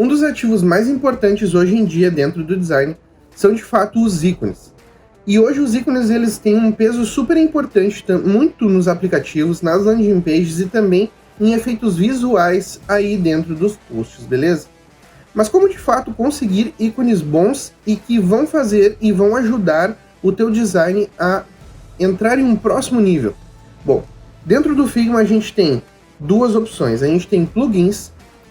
Um dos ativos mais importantes hoje em dia dentro do design são de fato os ícones. E hoje os ícones eles têm um peso super importante, muito nos aplicativos, nas landing pages e também em efeitos visuais aí dentro dos posts, beleza? Mas como de fato conseguir ícones bons e que vão fazer e vão ajudar o teu design a entrar em um próximo nível? Bom, dentro do Figma a gente tem duas opções, a gente tem plugins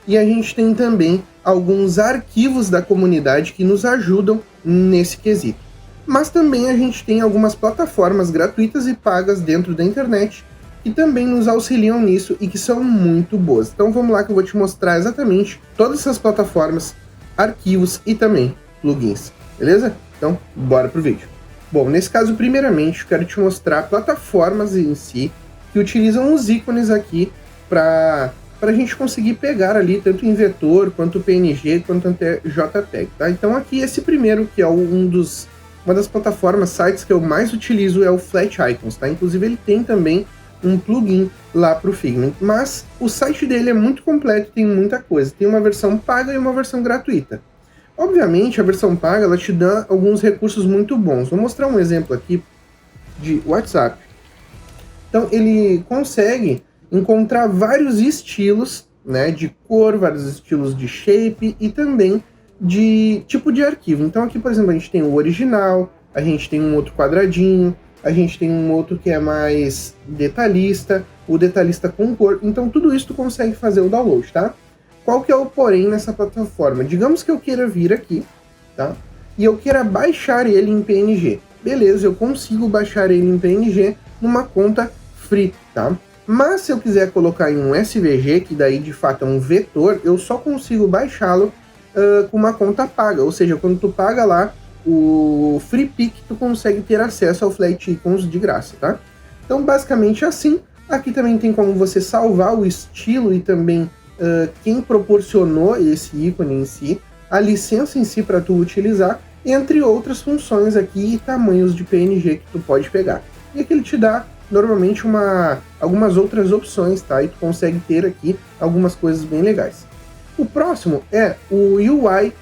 e a gente tem também alguns arquivos da comunidade que nos ajudam nesse quesito. Mas também a gente tem algumas plataformas gratuitas e pagas dentro da internet que também nos auxiliam nisso e que são muito boas. Então vamos lá que eu vou te mostrar exatamente todas essas plataformas, arquivos e também plugins, beleza? Então bora pro vídeo. Bom, nesse caso primeiramente eu quero te mostrar plataformas em si que utilizam os ícones aqui para a gente conseguir pegar ali tanto em vetor, quanto PNG, quanto até JPEG, tá? Então aqui esse primeiro, que é uma das plataformas, sites que eu mais utilizo é o Flat Icons, tá? Inclusive ele tem também um plugin lá para o Figma, mas o site dele é muito completo, tem muita coisa. Tem uma versão paga e uma versão gratuita. Obviamente a versão paga ela te dá alguns recursos muito bons. Vou mostrar um exemplo aqui de WhatsApp. Então ele consegue encontrar vários estilos, né, de cor, vários estilos de shape e também de tipo de arquivo. Então aqui, por exemplo, a gente tem o original, a gente tem um outro quadradinho, a gente tem um outro que é mais detalhista, o detalhista com cor. Então tudo isso tu consegue fazer o download, tá? Qual que é o porém nessa plataforma? Digamos que eu queira vir aqui, tá? E eu queira baixar ele em PNG. Beleza, eu consigo baixar ele em PNG numa conta free, tá? Mas se eu quiser colocar em um SVG, que daí de fato é um vetor, eu só consigo baixá-lo com uma conta paga. Ou seja, quando tu paga lá o Free Pick, tu consegue ter acesso ao Flat Icons de graça, tá? Então basicamente assim. Aqui também tem como você salvar o estilo e também quem proporcionou esse ícone em si, a licença em si para tu utilizar, entre outras funções aqui e tamanhos de PNG que tu pode pegar. E aqui ele te dá normalmente algumas outras opções, tá? E tu consegue ter aqui algumas coisas bem legais. O próximo é o UI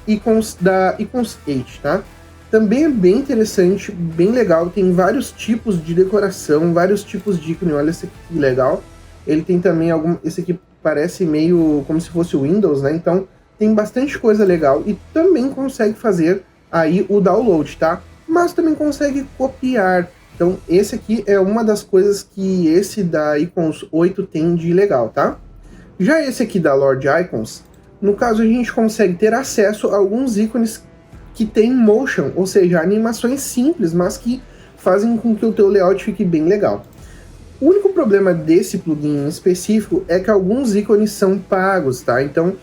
Icons da Icons 8, tá? Também é bem interessante, bem legal, tem vários tipos de decoração, vários tipos de ícone, olha esse aqui que legal. Ele tem também esse aqui parece meio como se fosse o Windows, né? Então tem bastante coisa legal e também consegue fazer aí o download, tá? Mas também consegue copiar. Então esse aqui é uma das coisas que esse da Icons 8 tem de legal, tá? Já esse aqui da Lord Icons, no caso a gente consegue ter acesso a alguns ícones que tem motion, ou seja, animações simples, mas que fazem com que o teu layout fique bem legal. O único problema desse plugin em específico é que alguns ícones são pagos, tá? Então,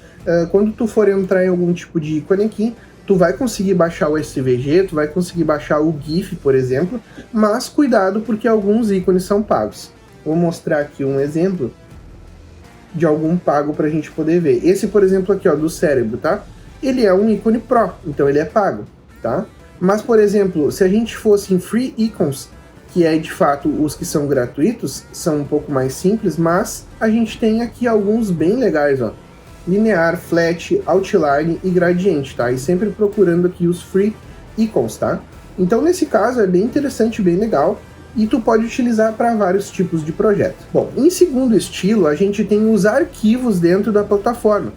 quando tu for entrar em algum tipo de ícone aqui, tu vai conseguir baixar o SVG, tu vai conseguir baixar o GIF, por exemplo, mas cuidado porque alguns ícones são pagos. Vou mostrar aqui um exemplo de algum pago pra gente poder ver. Esse, por exemplo, aqui, ó, do cérebro, tá? Ele é um ícone Pro, então ele é pago, tá? Mas, por exemplo, se a gente fosse em Free Icons, que é de fato os que são gratuitos, são um pouco mais simples, mas a gente tem aqui alguns bem legais, ó. Linear, Flat, Outline e Gradiente, tá? E sempre procurando aqui os Free Icons, tá? Então, nesse caso, é bem interessante, bem legal, e tu pode utilizar para vários tipos de projetos. Bom, em segundo estilo, a gente tem os arquivos dentro da plataforma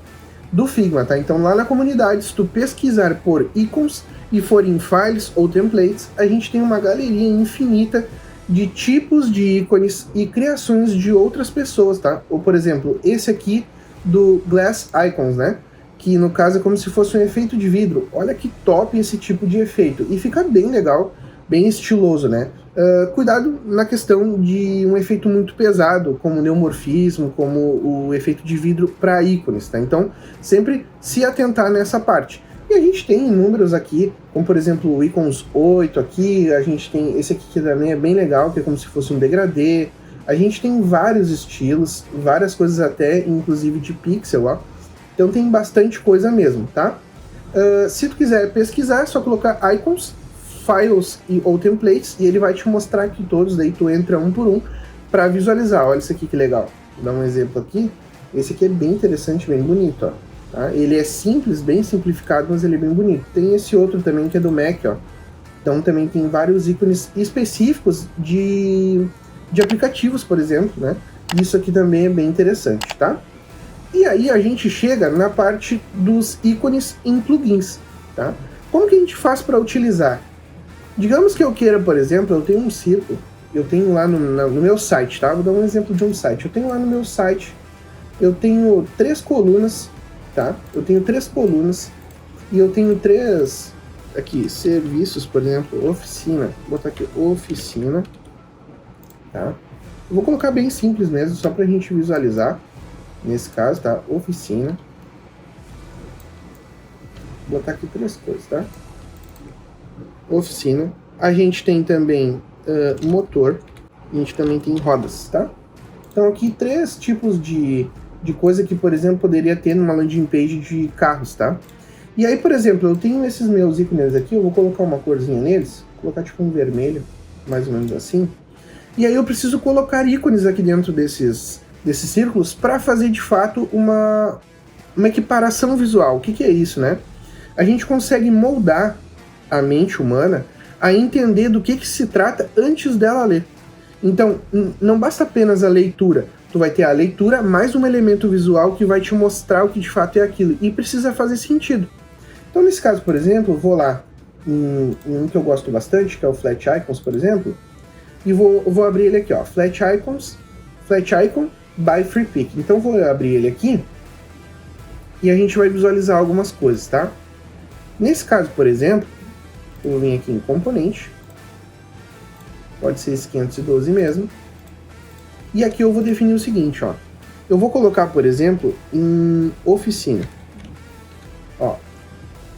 do Figma, tá? Então lá na comunidade, se tu pesquisar por icons e for em files ou templates, a gente tem uma galeria infinita de tipos de ícones e criações de outras pessoas, tá? Ou, por exemplo, esse aqui do Glass Icons, né? Que no caso é como se fosse um efeito de vidro. Olha que top esse tipo de efeito. E fica bem legal, bem estiloso, né? Cuidado na questão de um efeito muito pesado, como o neomorfismo, como o efeito de vidro para ícones, tá? Então, sempre se atentar nessa parte. E a gente tem inúmeros aqui, como por exemplo o Icons 8 aqui, a gente tem esse aqui que também é bem legal, que é como se fosse um degradê. A gente tem vários estilos, várias coisas até, inclusive de pixel, ó. Então tem bastante coisa mesmo, tá? Se tu quiser pesquisar, é só colocar Icons, Files ou Templates, e ele vai te mostrar aqui todos, daí tu entra um por um para visualizar. Olha isso aqui que legal. Vou dar um exemplo aqui. Esse aqui é bem interessante, bem bonito, ó. tá? Ele é simples, bem simplificado, mas ele é bem bonito. Tem esse outro também que é do Mac, ó. Então também tem vários ícones específicos de aplicativos, por exemplo, né? Isso aqui também é bem interessante, tá? E aí a gente chega na parte dos ícones em plugins, tá? Como que a gente faz para utilizar? Digamos que eu queira, por exemplo, eu tenho um círculo, eu tenho lá no meu site, tá? Vou dar um exemplo de um site. Eu tenho lá no meu site, eu tenho 3 colunas, tá? Eu tenho 3 colunas e eu tenho 3, aqui, serviços, por exemplo, oficina. Vou botar aqui, oficina, tá? Eu vou colocar bem simples mesmo, só pra gente visualizar. Nesse caso, tá? Oficina. Vou botar aqui 3 coisas, tá? Oficina. A gente tem também motor. A gente também tem rodas, tá? Então aqui 3 tipos de coisa que, por exemplo, poderia ter numa landing page de carros, tá? E aí, por exemplo, eu tenho esses meus ícones aqui, eu vou colocar uma corzinha neles, vou colocar tipo um vermelho, mais ou menos assim. E aí eu preciso colocar ícones aqui dentro desses círculos para fazer de fato uma equiparação visual. O que é isso, né? A gente consegue moldar a mente humana a entender do que se trata antes dela ler. Então, não basta apenas a leitura. Tu vai ter a leitura mais um elemento visual que vai te mostrar o que de fato é aquilo. E precisa fazer sentido. Então, nesse caso, por exemplo, eu vou lá em um que eu gosto bastante, que é o Flat Icons, por exemplo, e vou abrir ele aqui, ó, Flat Icon by FreePic. Então, vou abrir ele aqui e a gente vai visualizar algumas coisas, tá? Nesse caso, por exemplo, eu vou vir aqui em componente, pode ser esse 512 mesmo, e aqui eu vou definir o seguinte, ó, eu vou colocar, por exemplo, em oficina, ó,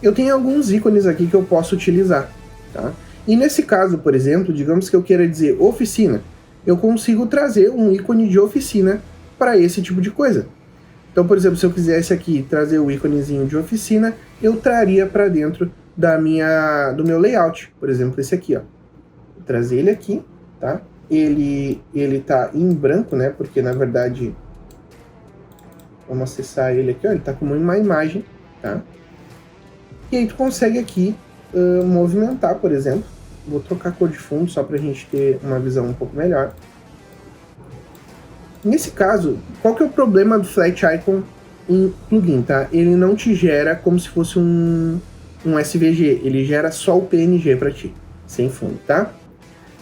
eu tenho alguns ícones aqui que eu posso utilizar, tá? E nesse caso, por exemplo, digamos que eu queira dizer oficina, eu consigo trazer um ícone de oficina para esse tipo de coisa. Então, por exemplo, se eu quisesse aqui trazer o íconezinho de oficina, eu traria para dentro do meu layout. Por exemplo, esse aqui, ó. Vou trazer ele aqui, tá? Ele tá em branco, né? Porque, na verdade, vamos acessar ele aqui, ó. Ele tá como uma imagem, tá? E aí tu consegue aqui movimentar, por exemplo. Vou trocar a cor de fundo só para a gente ter uma visão um pouco melhor. Nesse caso, qual que é o problema do Flat Icon em plugin, tá? Ele não te gera como se fosse um SVG, ele gera só o PNG para ti, sem fundo, tá?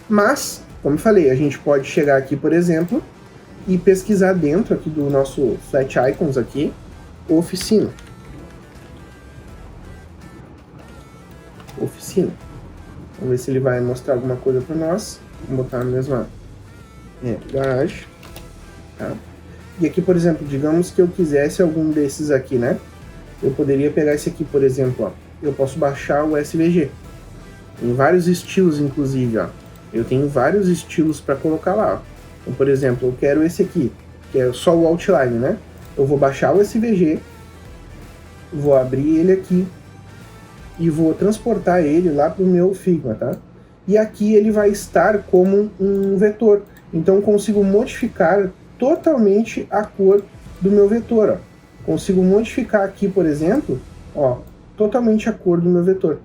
Mas, como eu falei, a gente pode chegar aqui, por exemplo, e pesquisar dentro aqui do nosso Flat Icons aqui, oficina. Oficina. Vamos ver se ele vai mostrar alguma coisa para nós. Vamos botar na mesma garagem. Tá? E aqui, por exemplo, digamos que eu quisesse algum desses aqui, né? Eu poderia pegar esse aqui, por exemplo, ó. Eu posso baixar o SVG. Em vários estilos, inclusive, ó. Eu tenho vários estilos para colocar lá, ó. Então, por exemplo, eu quero esse aqui, que é só o outline, né? Eu vou baixar o SVG, vou abrir ele aqui e vou transportar ele lá para o meu Figma, tá? E aqui ele vai estar como um vetor. Então eu consigo modificar totalmente a cor do meu vetor, ó. Consigo modificar aqui, por exemplo, ó, totalmente a cor do meu vetor,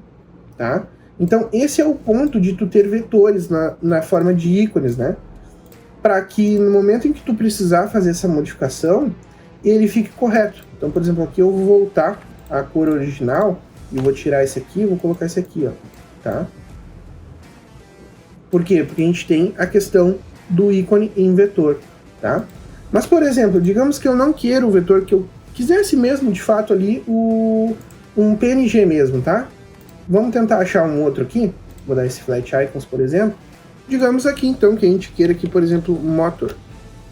tá? Então esse é o ponto de tu ter vetores na forma de ícones, né? Para que no momento em que tu precisar fazer essa modificação, ele fique correto. Então, por exemplo, aqui eu vou voltar à cor original e vou tirar esse aqui e vou colocar esse aqui, ó, tá? Por quê? Porque a gente tem a questão do ícone em vetor, tá? Mas, por exemplo, digamos que eu não queira o vetor, que eu quisesse mesmo, de fato, ali, um PNG mesmo, tá? Vamos tentar achar um outro aqui. Vou dar esse Flat Icons, por exemplo. Digamos aqui, então, que a gente queira aqui, por exemplo, motor,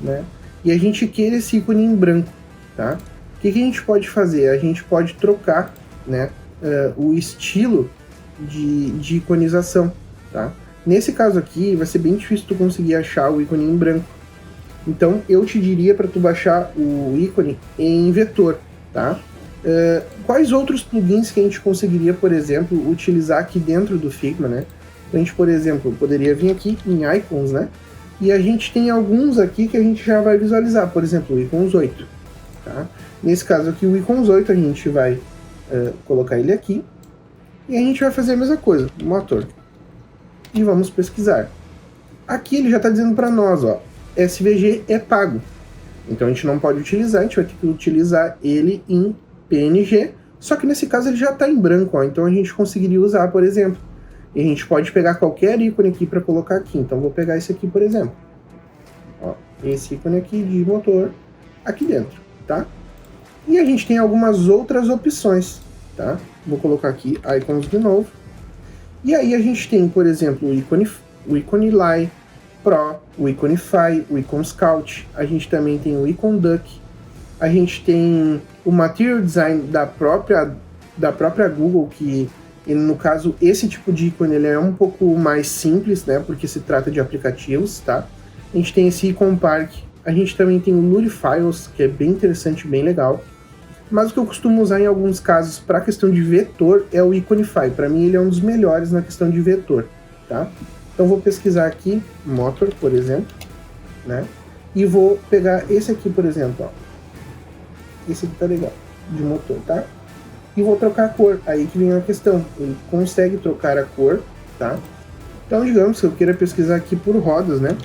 né? E a gente queira esse ícone em branco, tá? O que a gente pode fazer? A gente pode trocar, né, o estilo de iconização, tá? Nesse caso aqui, vai ser bem difícil tu conseguir achar o ícone em branco. Então, eu te diria para tu baixar o ícone em vetor, tá? Quais outros plugins que a gente conseguiria, por exemplo, utilizar aqui dentro do Figma, né? A gente, por exemplo, poderia vir aqui em Icons, né? E a gente tem alguns aqui que a gente já vai visualizar, por exemplo, o Icons 8, tá? Nesse caso aqui, o Icons 8, a gente vai colocar ele aqui. E a gente vai fazer a mesma coisa, motor. E vamos pesquisar. Aqui ele já está dizendo para nós, ó, SVG é pago. Então a gente não pode utilizar, a gente vai ter que utilizar ele em PNG. Só que nesse caso ele já está em branco, ó, então a gente conseguiria usar, por exemplo. E a gente pode pegar qualquer ícone aqui para colocar aqui. Então vou pegar esse aqui, por exemplo. Ó, esse ícone aqui de motor aqui dentro, tá? E a gente tem algumas outras opções, tá? Vou colocar aqui icons de novo. E aí a gente tem, por exemplo, o ícone Lie Pro, o ícone Fi, o ícone Scout. A gente também tem o ícone Duck. A gente tem o Material Design da própria Google, que no caso esse tipo de ícone ele é um pouco mais simples, né? Porque se trata de aplicativos, tá? A gente tem esse ícone Park. A gente também tem o Lurifiles, que é bem interessante, bem legal. Mas o que eu costumo usar em alguns casos para a questão de vetor é o Iconify. Para mim ele é um dos melhores na questão de vetor, tá? Então vou pesquisar aqui, motor, por exemplo, né? E vou pegar esse aqui, por exemplo, ó. Esse aqui tá legal, de motor, tá? E vou trocar a cor, aí que vem a questão. Ele consegue trocar a cor, tá? Então digamos que eu queira pesquisar aqui por rodas, né?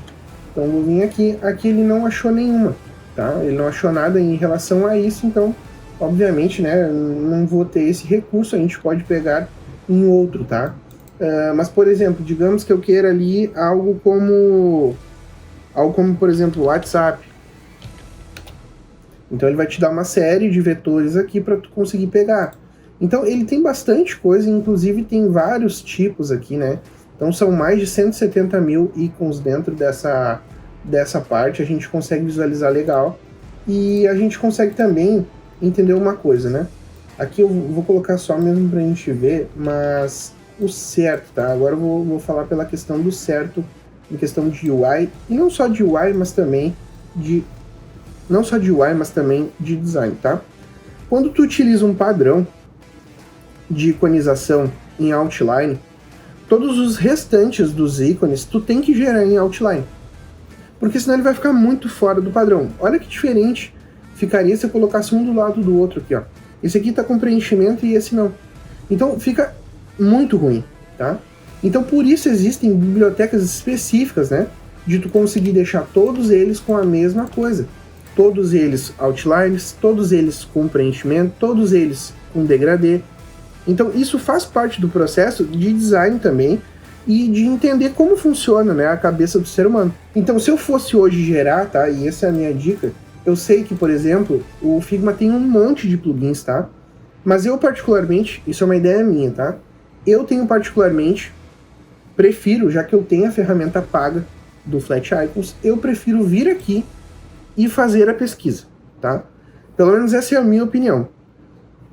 Então vou vir aqui, ele não achou nenhuma, tá? Ele não achou nada em relação a isso, então obviamente, né, não vou ter esse recurso, a gente pode pegar em outro, tá? Mas, por exemplo, digamos que eu queira ali algo como, por exemplo, o WhatsApp. Então ele vai te dar uma série de vetores aqui para tu conseguir pegar. Então ele tem bastante coisa, inclusive tem vários tipos aqui, né? Então são mais de 170 mil ícones dentro dessa parte, a gente consegue visualizar legal. E a gente consegue também entender uma coisa, né? Aqui eu vou colocar só mesmo pra gente ver, mas o certo, tá? Agora eu vou falar pela questão do certo, em questão de UI, e não só de UI, mas também de design, tá? Quando tu utiliza um padrão de iconização em Outline, todos os restantes dos ícones tu tem que gerar em Outline, porque senão ele vai ficar muito fora do padrão. Olha que diferente ficaria se eu colocasse um do lado do outro aqui, ó. Esse aqui tá com preenchimento e esse não. Então fica muito ruim, tá? Então por isso existem bibliotecas específicas, né? De tu conseguir deixar todos eles com a mesma coisa. Todos eles outlines, todos eles com preenchimento, todos eles com degradê. Então isso faz parte do processo de design também e de entender como funciona, né, a cabeça do ser humano. Então se eu fosse hoje gerar, tá? E essa é a minha dica. Eu sei que, por exemplo, o Figma tem um monte de plugins, tá? Mas eu particularmente, isso é uma ideia minha, tá? Eu prefiro, já que eu tenho a ferramenta paga do Flat Icons, eu prefiro vir aqui e fazer a pesquisa, tá? Pelo menos essa é a minha opinião.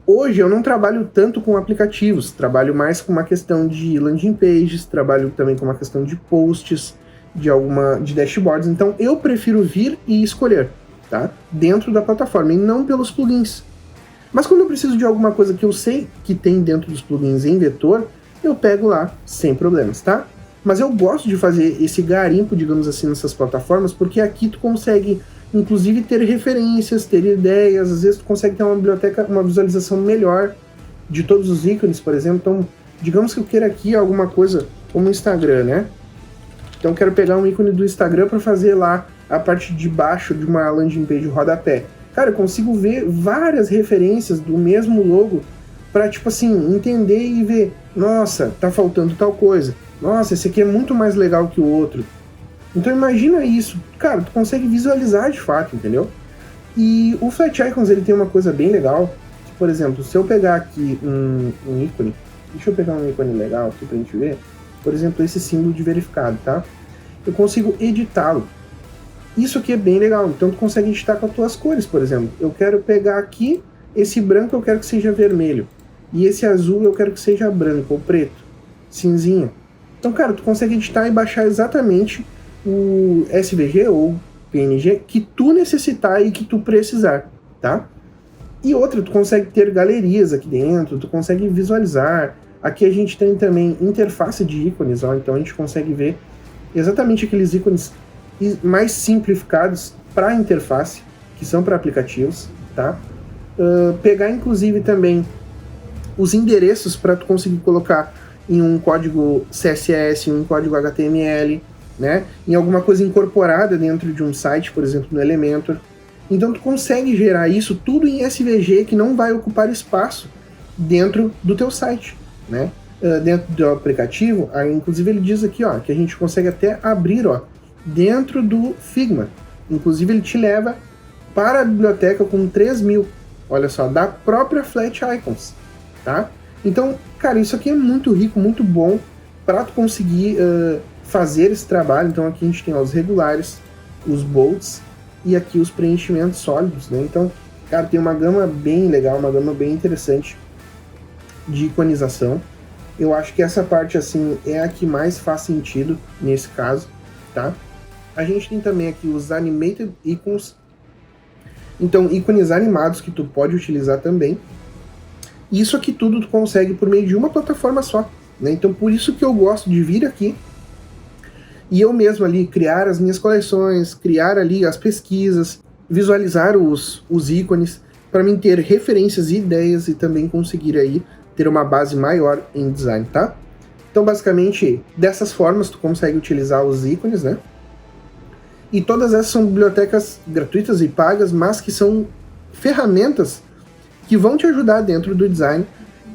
Hoje eu não trabalho tanto com aplicativos, trabalho mais com uma questão de landing pages, trabalho também com uma questão de posts, de dashboards, então eu prefiro vir e escolher, tá? Dentro da plataforma e não pelos plugins. Mas quando eu preciso de alguma coisa que eu sei que tem dentro dos plugins em vetor, eu pego lá sem problemas, tá? Mas eu gosto de fazer esse garimpo, digamos assim, nessas plataformas, porque aqui tu consegue, inclusive, ter referências, ter ideias, às vezes tu consegue ter uma biblioteca, uma visualização melhor de todos os ícones, por exemplo. Então, digamos que eu queira aqui alguma coisa como o Instagram, né? Então eu quero pegar um ícone do Instagram para fazer lá a parte de baixo de uma landing page rodapé. Cara, eu consigo ver várias referências do mesmo logo para, tipo assim, entender e ver, nossa, tá faltando tal coisa. Nossa, esse aqui é muito mais legal que o outro. Então imagina isso. Cara, tu consegue visualizar de fato, entendeu? E o Flat Icons, ele tem uma coisa bem legal. Que, por exemplo, se eu pegar aqui um ícone, deixa eu pegar um ícone legal aqui pra gente ver. Por exemplo, esse símbolo de verificado, tá? Eu consigo editá-lo. Isso aqui é bem legal, então tu consegue editar com as tuas cores, por exemplo. Eu quero pegar aqui, esse branco eu quero que seja vermelho. E esse azul eu quero que seja branco ou preto, cinzinha. Então, cara, tu consegue editar e baixar exatamente o SVG ou PNG que tu necessitar e que tu precisar, tá? E outra, tu consegue ter galerias aqui dentro, tu consegue visualizar. Aqui a gente tem também interface de ícones, ó, então a gente consegue ver exatamente aqueles ícones mais simplificados para interface, que são para aplicativos, tá? pegar inclusive também os endereços para tu conseguir colocar em um código CSS, em um código HTML, né? Em alguma coisa incorporada dentro de um site, por exemplo, no Elementor. Então tu consegue gerar isso tudo em SVG que não vai ocupar espaço dentro do teu site, né? Dentro do aplicativo, inclusive ele diz aqui, ó, que a gente consegue até abrir, ó, dentro do Figma. Inclusive ele te leva para a biblioteca com 3.000, olha só, da própria Flat Icons, tá? Então, cara, isso aqui é muito rico, muito bom para tu conseguir fazer esse trabalho. Então aqui a gente tem ó, os regulares, os bolts e aqui os preenchimentos sólidos, né? Então, cara, tem uma gama bem legal, uma gama bem interessante de iconização. Eu acho que essa parte, assim, é a que mais faz sentido nesse caso, tá? A gente tem também aqui os Animated Icons. Então, ícones animados que tu pode utilizar também. E isso aqui tudo tu consegue por meio de uma plataforma só, né? Então, por isso que eu gosto de vir aqui e eu mesmo ali criar as minhas coleções, criar ali as pesquisas, visualizar os ícones, para mim ter referências e ideias e também conseguir aí ter uma base maior em design, tá? Então, basicamente, dessas formas tu consegue utilizar os ícones, né? E todas essas são bibliotecas gratuitas e pagas, mas que são ferramentas que vão te ajudar dentro do design,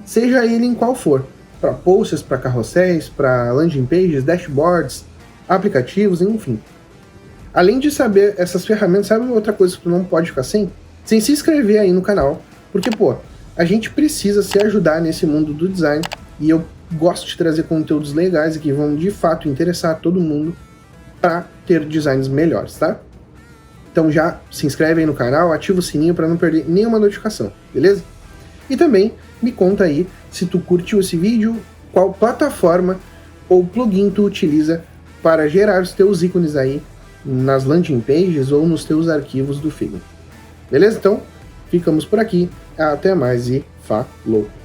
seja ele em qual for. Para posts, para carrosséis, para landing pages, dashboards, aplicativos, enfim. Além de saber essas ferramentas, sabe outra coisa que tu não pode ficar sem? Sem se inscrever aí no canal. Porque, pô, a gente precisa se ajudar nesse mundo do design e eu gosto de trazer conteúdos legais e que vão de fato interessar todo mundo para ter designs melhores, tá? Então já se inscreve aí no canal, ativa o sininho para não perder nenhuma notificação, beleza? E também me conta aí se tu curtiu esse vídeo, qual plataforma ou plugin tu utiliza para gerar os teus ícones aí nas landing pages ou nos teus arquivos do Figma. Beleza? Então, ficamos por aqui. Até mais e falou!